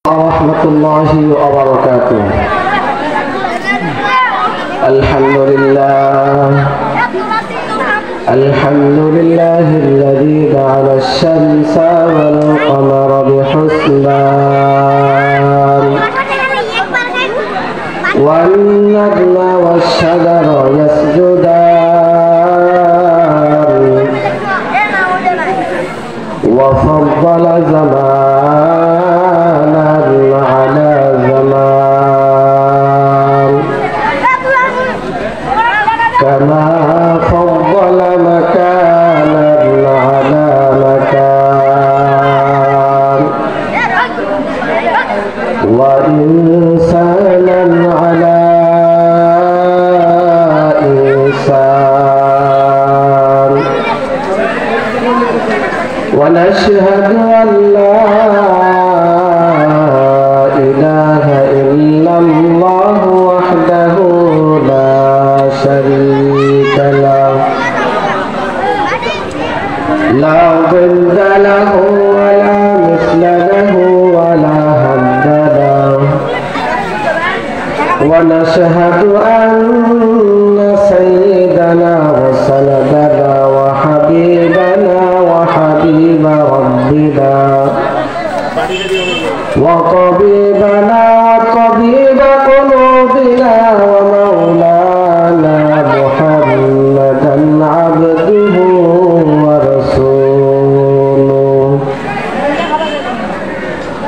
warahmatullahi wabarakatuh. Alhamdulillahilladzi ja'ala asy-syamsa wal qamara bihusban wan najma wasyajara yasjudan wa faddala zamanan ala zaman kama faddala makanan ala makan wa insanan ala insan wa nashhadu an la ilaha illallah wahdahu la syarika lah la dhidda lahu wa la mithla lahu wa la hadda lahu wa nashhadu anna sayyidana wa sanadana wa habibana wa habiba rabbina wa tabibana wa tabiba qulubina wa maulana Muhammadan abduhu wa rasuluh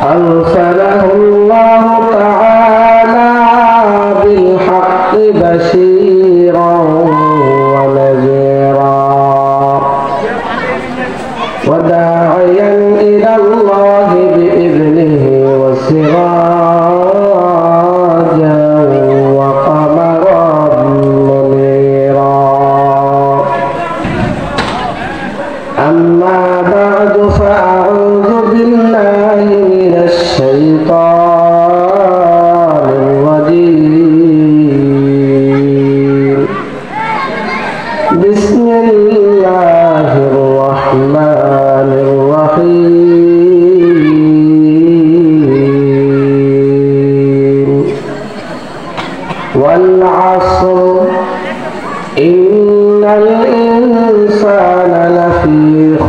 arsalahu Allah ta'ala bil haqqi bashiran wa nadhiran wa da'iyan ila Allah bi idnihi wa sirajan wa qamaran munira amma ba'du fa'udhu billahi minash shaitanir rajim bismillahir rahmanir rahim wal 'asr innal insana lafi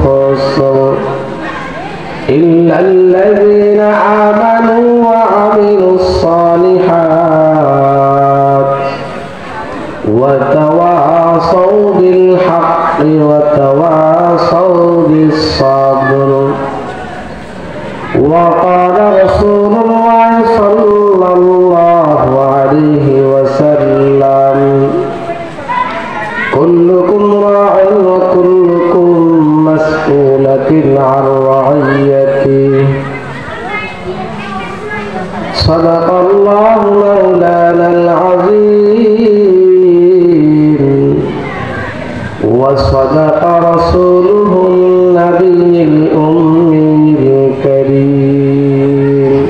khusr illa alladhina amanu wa 'amilus salihat wa tawasaw bil haqqi wa tawasaw bis sabr wa qala rasulullah sallallahu alaihi wasallam kullukum ra'in wa kullukum mas'ulatin 'an ra'iyatihi sadaqallahu maulana al-'azim wa sadaqa rasuluhu an-nabiyyul ummiyul karim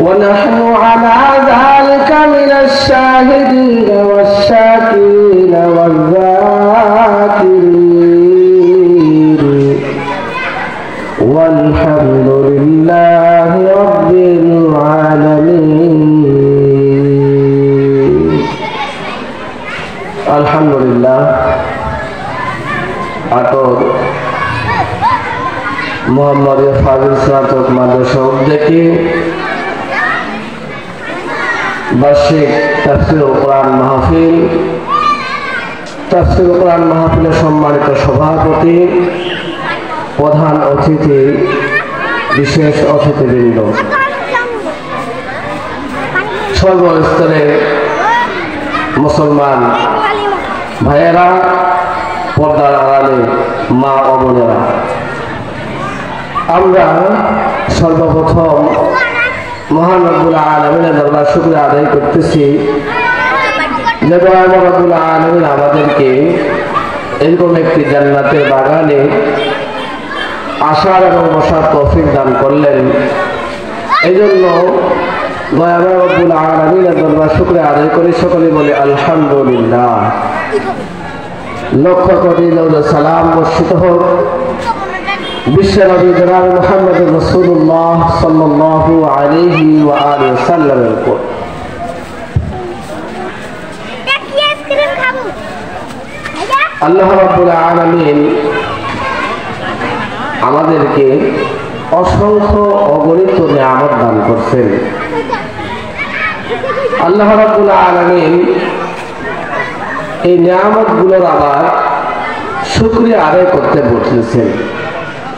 wa nahnu 'ala dhalika minash shahidin wash-shakirin wadh-dhakirin walhamdulillahi rabbil alamin. Alhamdulillah atur Muhammad Fazil Sanatok Madrasah উদ্যোগে বার্ষিক তাফসীরুল কোরআন মাহফিল তাফসীরুল কোরআন মাহফিলের সম্মানিত সভাপতি প্রধান অতিথি বিশেষ অতিথিবৃন্দ সর্বস্তরের মুসলমান ভাইয়েরা পর্দার আড়ালে মা ও বোনেরা আমরা সর্বপ্রথম মহান রব্বুল আলামিনের দরবারে শুকরিয়া আদায় করতেছি যে দয়াময় রব্বুল আলামিন আমাদেরকে এরকম একটি জান্নাতের বাগানে আসার এবং বসার তৌফিক দান করলেন। এই জন্য দয়াময় রব্বুল আলামিনের দরবারে শুকরিয়া আদায় করি, সকলে বলে আলহামদুলিল্লাহ। লক্ষ কোটি দরুদ সালাম বর্ষিত হোক বিশ্বনবী জনাব মুহাম্মদ রাসূলুল্লাহ সাল্লাল্লাহু আলাইহি ওয়া আলিহি ওয়াসাল্লামের উপর। আল্লাহ রাব্বুল আলামিন আমাদেরকে অসংখ্য অগণিত নিয়ামত দান করছেন। আল্লাহ রাব্বুল আলামিন এই নিয়ামতগুলোর আবার শুকরিয়া আদায় করতে বলেছেন,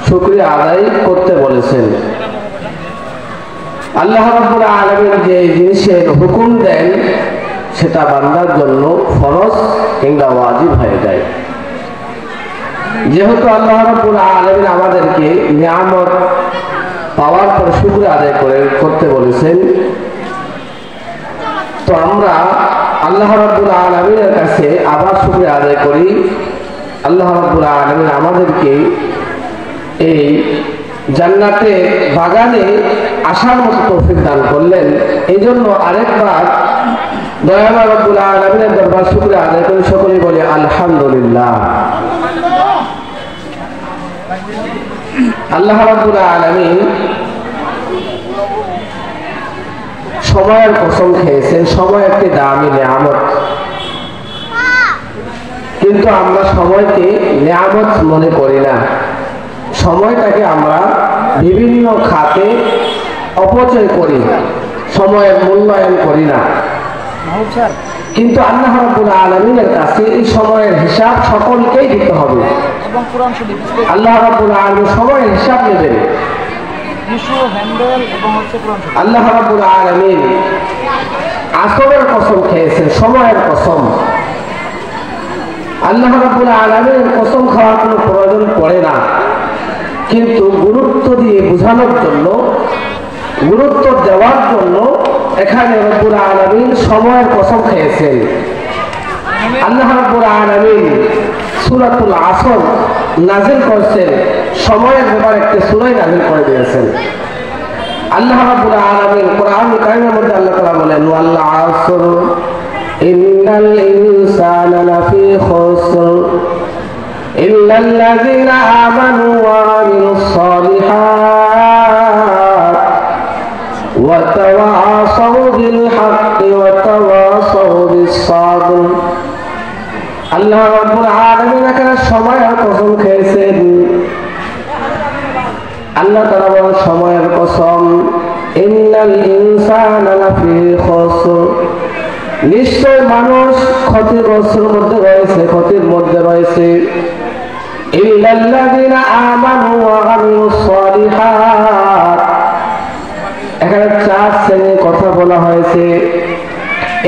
শুকরিয়া আদায় করতে বলেছেন। আল্লাহ রাব্বুল আলামিন যে জিনিসের হুকুম দেন সেটা বান্দার জন্য ফরজ কিংবা ওয়াজিব হয়ে যায়। যেহেতু আল্লাহ রাব্বুল আলামিন আমাদেরকে নিয়ামত পাওয়ার পর শুকরিয়া আদায় করতে বলেছেন, তো আমরা আল্লাহ রাব্বুল আলামিনের কাছে আবার শুকরিয়া আদায় করি। আল্লাহ রাব্বুল আলামিন আমাদেরকে এই জান্নাতে বাগানে আসার মতো তৌফিক দান করলেন। এই জন্য আরেকবার দয়াময় রব্বুল আলামিনের দরবার শুকরিয়া আদায় করে সকলেই বলে আলহামদুলিল্লাহ। আল্লাহ রাব্বুল আলামিন সময়ের কসম খেয়েছেন। সময় একটি দামি নিয়ামত, কিন্তু আমরা সময়কে নিয়ামত মনে করি না। সময়টাকে আমরা বিভিন্ন খাতে অপচয় করি, সময়ের মূল্যায়ন করি না। কিন্তু আল্লাহ রাব্বুল আলামিনের কাছে এই সময়ের হিসাব সকলকেই দিতে হবে। আল্লাহ রাব্বুল আলামিন সময়ের হিসাব নেবেন। আল্লাহ রাব্বুল আলামিন আসরের কসম খেয়েছেন, সময়ের কসম। আল্লাহ রাব্বুল আলামিনের কসম খাওয়ার কোনো প্রয়োজন পড়ে না, কিন্তু গুরুত্ব দিয়ে বোঝানোর জন্য, গুরুত্ব দেওয়ার জন্য এখানে রব্বুল আলামিন সময়ের কসম খেয়েছেন। আল্লাহ রাব্বুল আলামিন সূরাতুল আসর নাযিল করেছেন, সময়ের ব্যাপারে একটি সূরা নাযিল করে দিয়েছেন। আল্লাহ রাব্বুল আলামিন কোরআন কারীমের মধ্যে আল্লাহ তাআলা বলেন ওয়াল আসর ইন্নাল ইনসানা লাফি খুসর ইল্লাল্লাযীনা আমানু ওয়া আমিলুস সালিহাত ওয়া তাওয়াসাউ বিল হাক্কি ওয়া তাওয়াসাউ বিস সাবর। আল্লাহ রাব্বুল আলামিন এখানে সময়ের কসম খেয়েছেন। আল্লাহ তাআলা বলেন সময়ের কসম, ইন্নাল ইনসানা লাফি খুসর, নিশ্চয় মানুষ ক্ষতিগ্রস্তের মধ্যে রয়েছে, ক্ষতির মধ্যে রয়েছে। ইল্লাল্লাযীনা আমানু ওয়া আমিলুস সালিহাত, এখানে চার শ্রেণীর কথা বলা হয়েছে।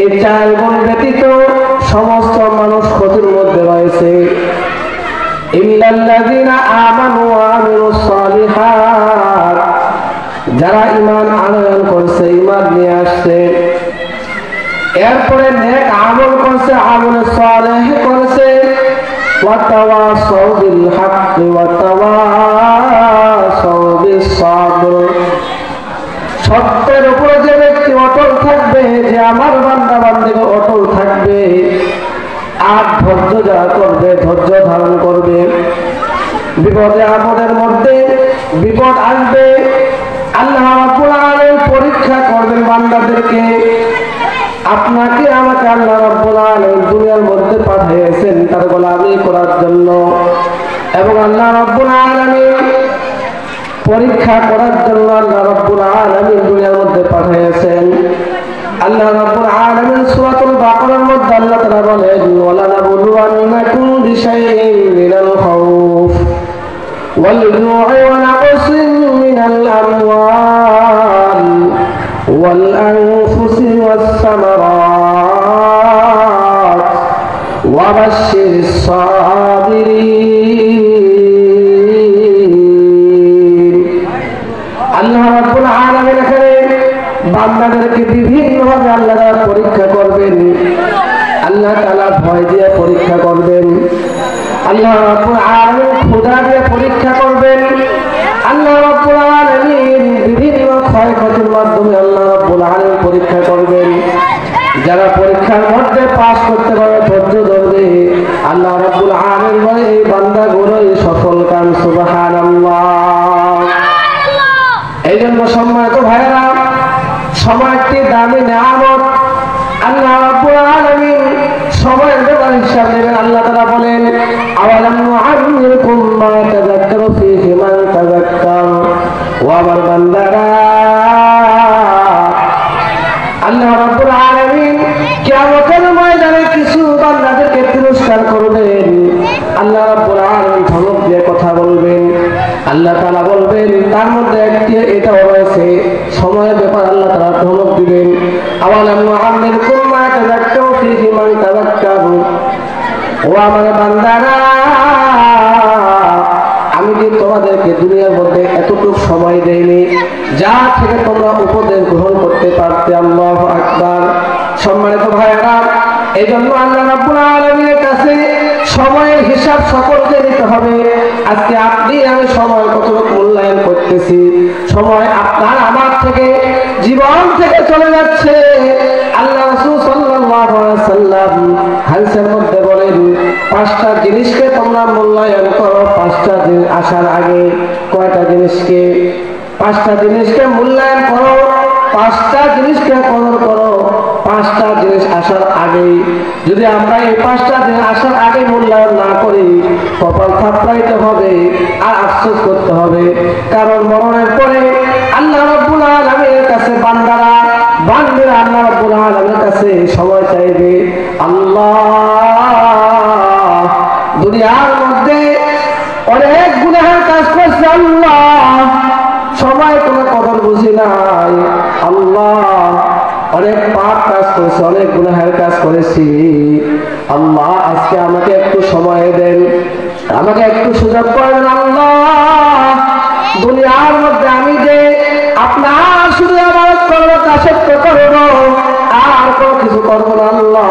এই চার গুণ ব্যতীত সমস্ত মানুষ ক্ষতির মধ্যে রয়েছে। ইল্লাল্লাযীনা আমানু ওয়া আমিলুস সালিহাত, যারা ঈমান আনয়ন করছে, ঈমান নিয়ে আসছে, এরপরে নেক আমল করছে, আমলে সালেহ করছে, ওয়া তাওয়াসাউ বিল হাক্কি ওয়া তাওয়াসাউ বিস সাবর, সত্যের উপরে যে ব্যক্তি অটল থাকবে, যে আমার বান্দা বান্দীকে অটল থাকবে, আর ধৈর্য যারা করবে, ধৈর্য ধারণ করবে। বিপদে আপদের মধ্যে বিপদ আসবে, আল্লাহ রাব্বুল আলামিন পরীক্ষা করবেন বান্দাদেরকে। আপনাকে আমাকে আল্লাহ রাব্বুল আলামিন দুনিয়ার মধ্যে পাঠিয়েছেন তার গোলামি করার জন্য, এবং আল্লাহ রাব্বুল আলামিন পরীক্ষা করার জন্য আল্লাহ রাব্বুল আলামিন দুনিয়ার মধ্যে পাঠিয়েছেন। আল্লাহ রাব্বুল আলামিন সূরাতুল বাকারার মধ্যে আল্লাহ তাআলা বলেন ওয়ালা নাবলুওয়ান্নাকুম বিশাইইন মিনাল খাউফ ওয়াল জু'i ওয়া নাকসিন মিনাল আমওয়াল ওয়াল আনফুসি ওয়াস সামারাত ওয়া বাশশিরিস সাবিরিন। আল্লাহ রাব্বুল আলামিন এখানে বান্দাদেরকে বিভিন্নভাবে আল্লাহ তাআলা পরীক্ষা করবেন, আল্লাহ তাআলা ভয় দিয়ে পরীক্ষা করবেন, আল্লাহ রাব্বুল আলামিন ক্ষুধা দিয়ে পরীক্ষা করবেন, আল্লাহ রাব্বুল আলামিন বিভিন্ন ক্ষয়ক্ষতির মাধ্যমে আল্লাহ রাব্বুল আলামিন পরীক্ষা করবেন। যারা পরীক্ষার মধ্যে পাস করতে পারবে, ধৈর্য ধরবে, আল্লাহ রাব্বুল আলামিন বলে এই বান্দাগুলোই সফল কাম। সুবহানাল্লাহ। সম্মানিত ভাইরা, সময় একটি দামি নিয়ামত। আল্লাহ রাব্বুল আলামিন সময়ের ব্যাপারে হিসাব নেবেন। আল্লাহ তাআলা বলেন, আওয়ালাম নুআম্মিরকুম মা তাযাক্কারু ফীহি মান তাযাক্কার। ওয়া আমার বান্দারা, আল্লাহ রাব্বুল আলামিন কিয়ামতের ময়দানে কিছু বান্দাদেরকে পুরস্কার করবেন। আল্লাহ রাব্বুল আলামিন ধমক দিয়ে কথা বলবেন। আল্লাহ তাআলা বলবেন, তার মধ্যে একটি এটাও রয়েছে, সময়ের ব্যাপার আল্লাহ তাআলা ধমক দিবেন। আওয়ালাম নুআম্মিরকুম মা তাযাক্কারু ফীহি মান তাযাক্কার। ও আমার বান্দারা, আমি কি তোমাদেরকে দুনিয়ার মধ্যে এতটুকু সময় দেইনি যা থেকে তোমরা উপদেশ গ্রহণ করতে পারতে? আল্লাহু আকবার। সম্মানিত ভাইরা, এই জন্য আল্লাহ রাব্বুল আলামিনের কাছে সময়ের হিসাব সকলকে দিতে হবে। আজকে আপনি আমি সময় কতটুকু মূল্যায়ন করতেছি? সময় আপনার আমার থেকে, জীবন থেকে চলে যাচ্ছে। আল্লাহ রাসূল সাল্লাল্লাহু আলাইহি সাল্লাম হাদিসের মধ্যে বলেন, 5টা জিনিসকে তোমরা মূল্যায়ন করো 5টা দিন আসার আগে। কয়টা জিনিসকে? 5টা জিনিসকে মূল্যায়ন করো, 5টা জিনিসকে কদর করো 5টা জিনিস আসার আগে। যদি আমরা এই 5টা দিন আসার আগে মূল্যায়ন না করি, কপাল থাপড়াইতে হবে আর আফসোস করতে হবে। কারণ মরণের পরে আল্লাহ রাব্বুল আলামিনের কাছে বান্দারা আল্লাহ রাব্বুল আলামিনের কাছে সময় চাইবে। আল্লাহ, দুনিয়ার মধ্যে অনেক গুনাহের কাজ করছে, আল্লাহ সময় কোনো কদর বুঝি নাই। আল্লাহ, অনেক পাপ কাজ করেছি, অনেক গুনাহের কাজ করেছি। আল্লাহ, আজকে আমাকে একটু সময় দেন, আমাকে একটু সুযোগ করেন। আল্লাহ, দুনিয়ার মধ্যে আমি যে আপনার শুধু ইবাদত করবো, দাসত্ব করবো, আর কোনো কিছু করবো না। আল্লাহ,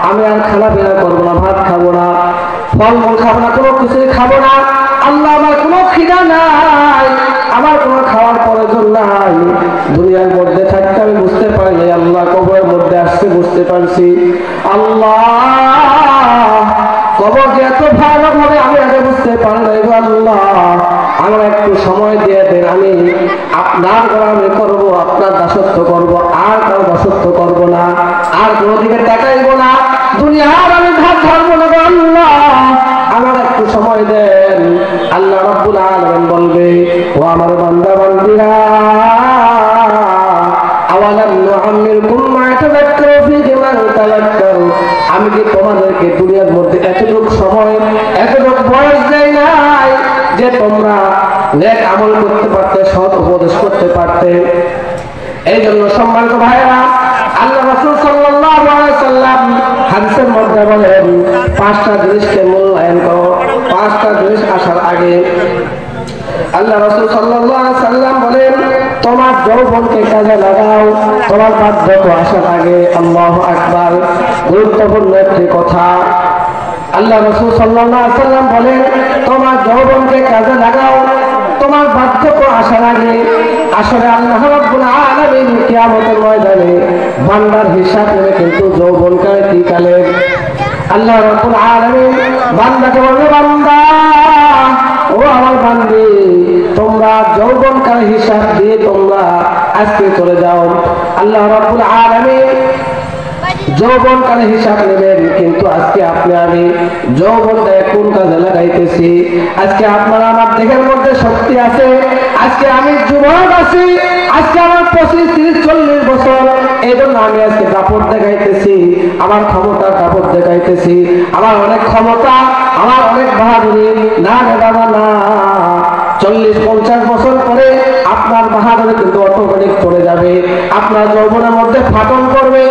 আমি আর খানা পিনা করবো না, ভাত খাবো না, ফলমূল খাবো না, কোনো কিছুই খাবো না। আল্লাহ, আমার কোনো খিদা নাই, আমার কোনো খাওয়ার প্রয়োজন নাই। দুনিয়ার মধ্যে থাকতে আমি বুঝতে পারিনি, আল্লাহ কবরের মধ্যে আসতে বুঝতে পারছি। আল্লাহ, কবর যে এত ভয়ানক হবে আমি আগে বুঝতে পারি নাই। আল্লাহ, আমার একটু সময় দিয়ে দেন, আমি আপনার গোলামি করবো, আপনার দাসত্ব করবো, আর কারো দাসত্ব করবো না, আর কোনো দিকে তাকাইবো না, দুনিয়ার আমি ধার ধরবো না। আল্লাহ, আমার একটু সময় দেন। আল্লাহ রাব্বুল আলামিন বলবে, ও আমার বান্দা বান্দীরা, আওয়ালাম নুআম্মিরকুম মা তাযাক্কারু ফীহি মান তাযাক্কার। আমি কি তোমাদেরকে দুনিয়ার মধ্যে এতটুকু সময়, এতটুকু বয়স দেই নাই যে তোমরা নেক আমল করতে পারতে, সৎ উপদেশ করতে পারতে? এই জন্য সম্মানিত ভাইরা, আল্লাহ রাসূল সাল্লাল্লাহু আলাইহি সাল্লাম হাদিসের মধ্যে বলেন, 5টা জিনিসকে মূল্যায়ন করো 5টা জিনিস আসার আগে। আল্লাহ রাসূল সাল্লাল্লাহু আলাইহি সাল্লাম বলেন, তোমার যৌবনকে কাজে লাগাও তোমার বার্ধক্য আসার আগে। আল্লাহু আকবার। গুরুত্বপূর্ণ একটি কথা। আল্লাহ রাসূল সাল্লাল্লাহু আলাইহি সাল্লাম বলেন, তোমার যৌবনকে কাজে লাগাও তোমার বার্ধক্য আসার আগে। আসলে আল্লাহ রাব্বুল আলামিন কিয়ামতের ময়দানে বান্দার হিসাব নেবে কিন্তু যৌবনকালে কালে। আল্লাহ রাব্বুল আলামিন বান্দাকে বলবে, বান্দা, ও আমার বান্দি, তোমরা যৌবনকাল হিসাব দিয়ে তোমরা আজকে চলে যাও। আল্লাহ রাব্বুল আলামিন যৌবনকালে হিসাব নেবেন, কিন্তু আজকে আপনি আমি যৌবনটা কোন কাজে লাগাইতেছি? আজকে আপনার আমার দেহের মধ্যে শক্তি আছে, আজকে আমি যুবক আছি, আজকে আমার 25, 30, 40 বছর। এই জন্য আমি আজকে দাপট দেখাইতেছি, আমার ক্ষমতার দাপট দেখাইতেছি, আমার অনেক ক্ষমতা, আমার অনেক বাহাদুরি। না রে বাবা, না। 40-50 বছর পরে আপনার বাহাদুরি কিন্তু অটোমেটিক পড়ে যাবে, আপনার যৌবনের মধ্যে ফাটন করবে।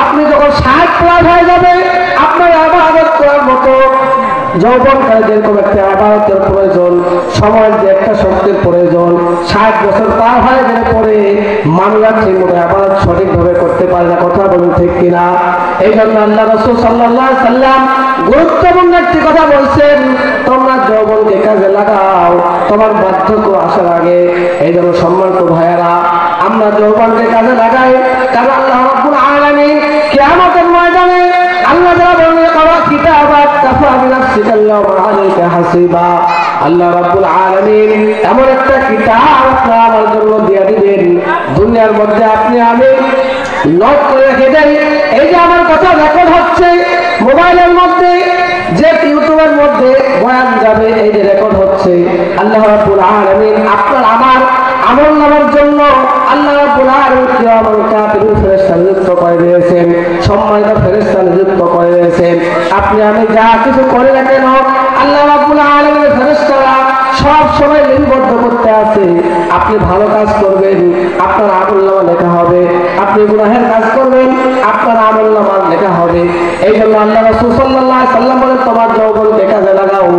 আপনি যখন 60+ হয়ে যাবে, আপনার ইবাদত করার মতো যৌবনকালে যেরকম একটা ইবাদতের প্রয়োজন, সময়ের যে একটা শক্তির প্রয়োজন, 60 বছর পার হয়ে গেলে পরে মানুষরা ঠিক মতো ইবাদত সঠিকভাবে করতে পারে না। কথা বলুন ঠিক কিনা? এই জন্য আল্লাহ রাসূল সাল্লাল্লাহু আলাইহি সাল্লাম গুরুত্বপূর্ণ একটি কথা বলছেন, তোমরা যৌবনকে কাজে লাগাও তোমার বার্ধক্য আসার আগে। এই জন্য সম্মানিত ভাইয়েরা, আমরা যৌবনকে কাজে লাগাই, কারণ আল্লাহ রাব্বুল আলামিন কিয়ামতের ময়দানে আল্লাহ তাআলা বলবে, কিতাবাত কাফা বিনাফসিকা আল-ইয়াওমা আলাইকা হাসিবা। আল্লাহ রাব্বুল আলামিন এমন একটা কিতাব আমার জন্য দিয়ে দিবেন, দুনিয়ার মধ্যে আপনি আমি নোট করে রেখে দেই। এই যে আমার কথা রেকর্ড হচ্ছে মোবাইলের মধ্যে, যে ইউটিউবের মধ্যে বয়ান যাবে, এই যে রেকর্ড হচ্ছে, আল্লাহ রাব্বুল আলামিন আপনার আমার আমল নামার জন্য আল্লাহ রাব্বুল আলামিন কিয়ামত কাতিবুল ফেরেশতা নিযুক্ত করে দিয়েছেন, সম্মানিত ফেরেশতা নিযুক্ত করে দিয়েছেন। আপনি আমি যা কিছু করে না কেন আল্লাহ রাব্বুল আলামিনের ফেরেশতারা সব সময় লিপিবদ্ধ করতে আছে। আপনি ভালো কাজ করবেন, আপনার আমলনামা লেখা হবে, আপনি গুনাহের কাজ করবেন, আপনার আমলনামা লেখা হবে। এই জন্য আল্লাহ রাসূল সাল্লাল্লাহু আলাইহি সাল্লাম বলেন, তোমার যৌবনকে কাজে লাগাও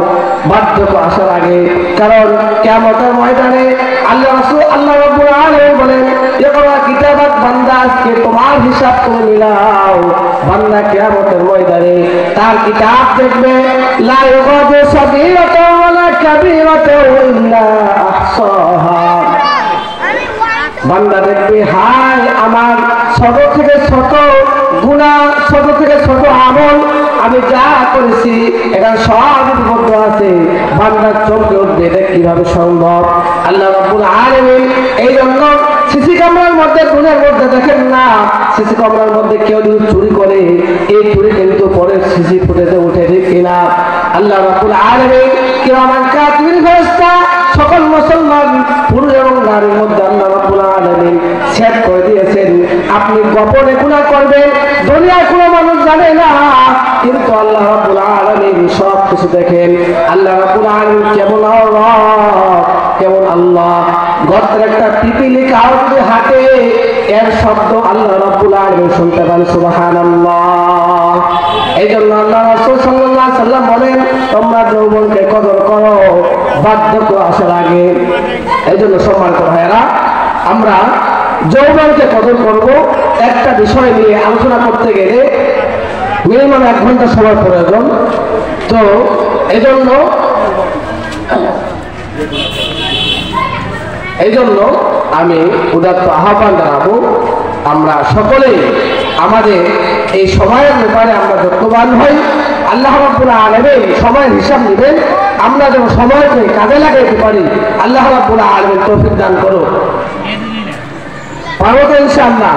বার্ধক্য আসার আগে, কারণ কিয়ামতের ময়দানে আল্লাহ রাসূল আল্লাহ রাব্বুল আলামিন বলেন, ইকরা কিতাবাত বান্দা, আজকে তোমার হিসাব তুমি মিলাও। বান্দা কিয়ামতের ময়দানে তার কিতাব দেখবে, লা ইউগাদিরু সাগীরাতান ওয়ালা কাবীরাতান ইল্লা আহসাহা। বান্দা দেখবে, হায় আমার ছোট থেকে ছোট গুনাহ, ছোট থেকে ছোট আমল আমি যা করেছি এখানে সব লিপিবদ্ধ আছে। বান্দার চমকে উঠবে, এটা কিভাবে সম্ভব? আল্লাহ রাব্বুল আলামিন এই জন্য সিসি ক্যামেরার মধ্যে, গুণের মধ্যে দেখেন না, সিসি ক্যামেরার মধ্যে কেউ যদি চুরি করে, এই চুরি কিন্তু পরে সিসি ফুটেজে উঠে, ঠিক কিনা? আল্লাহ রাব্বুল আলামিন কিরামান কাতিবিন ফেরেশতা সকল মুসলমান পুরুষ এবং নারীর মধ্যে আল্লাহ রাব্বুল আলামিন সেট করে দিয়েছেন। আপনি গোপনে গুনাহ করবেন, দুনিয়ার কোনো মানুষ জানে না, কিন্তু আল্লাহ রাব্বুল আলামিন সব কিছু দেখেন। আল্লাহ রাব্বুল আলামিন কেমন আল্লাহ, কেমন আল্লাহ। গর্তের একটা পিপিলি কাউ যদি হাঁটে, এর শব্দ আল্লাহ রাব্বুল আলামিন শুনতে পান, সুবহানাল্লাহ। এই জন্য আল্লাহ রাসূল সাল্লাল্লাহু আলাইহি সাল্লাম বলেন, তোমরা যৌবনকে কদর করো বার্ধক্য আসার আগে। এই জন্য সম্মানিত ভাইয়েরা, আমরা যৌবনকে কদর করব, একটা বিষয় নিয়ে আলোচনা করতে গেলে মিনিমাম 1 ঘন্টা সময় প্রয়োজন। তো এই জন্য আমি উদাত্ত আহ্বান জানাবো, আমরা সকলেই আমাদের এই সময়ের ব্যাপারে আমরা যত্নবান হই। আল্লাহ রাব্বুল আলামিন সময়ের হিসাব নেবেন, আমরা যেন সময়কে কাজে লাগাতে পারি। আল্লাহ রাব্বুল আলামিন তৌফিক দান করুন। পারবো তো ইনশাআল্লাহ।